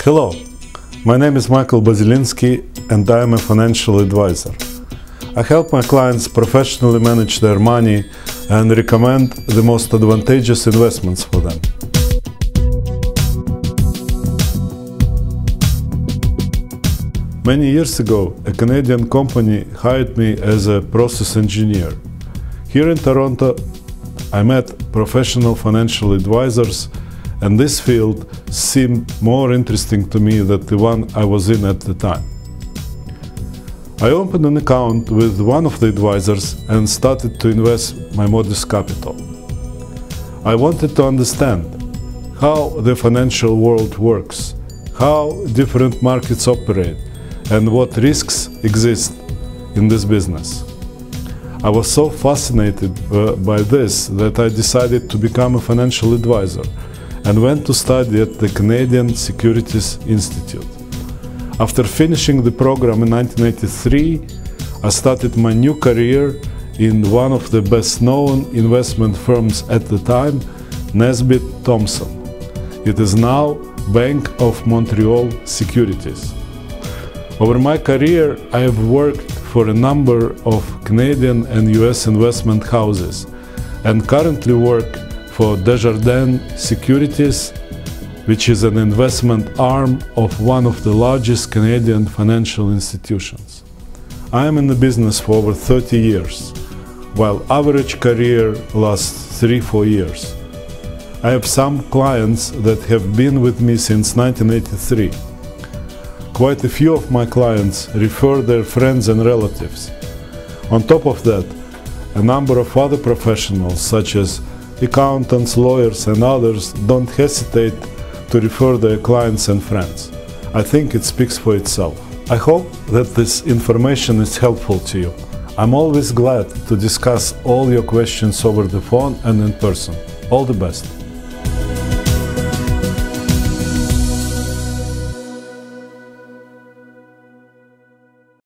Hello, my name is Michael Bazilinsky and I am a financial advisor. I help my clients professionally manage their money and recommend the most advantageous investments for them. Many years ago, a Canadian company hired me as a process engineer. Here in Toronto, I met professional financial advisors, and this field seemed more interesting to me than the one I was in at the time. I opened an account with one of the advisors and started to invest my modest capital. I wanted to understand how the financial world works, how different markets operate, and what risks exist in this business. I was so fascinated by this that I decided to become a financial advisor and went to study at the Canadian Securities Institute. After finishing the program in 1983, I started my new career in one of the best-known investment firms at the time, Nesbitt Thompson. It is now Bank of Montreal Securities. Over my career, I have worked for a number of Canadian and US investment houses and currently work for Desjardins Securities, which is an investment arm of one of the largest Canadian financial institutions. I am in the business for over 30 years, while average career lasts 3-4 years. I have some clients that have been with me since 1983. Quite a few of my clients refer their friends and relatives. On top of that, a number of other professionals, such as accountants, lawyers, and others, don't hesitate to refer their clients and friends. I think it speaks for itself. I hope that this information is helpful to you. I'm always glad to discuss all your questions over the phone and in person. All the best.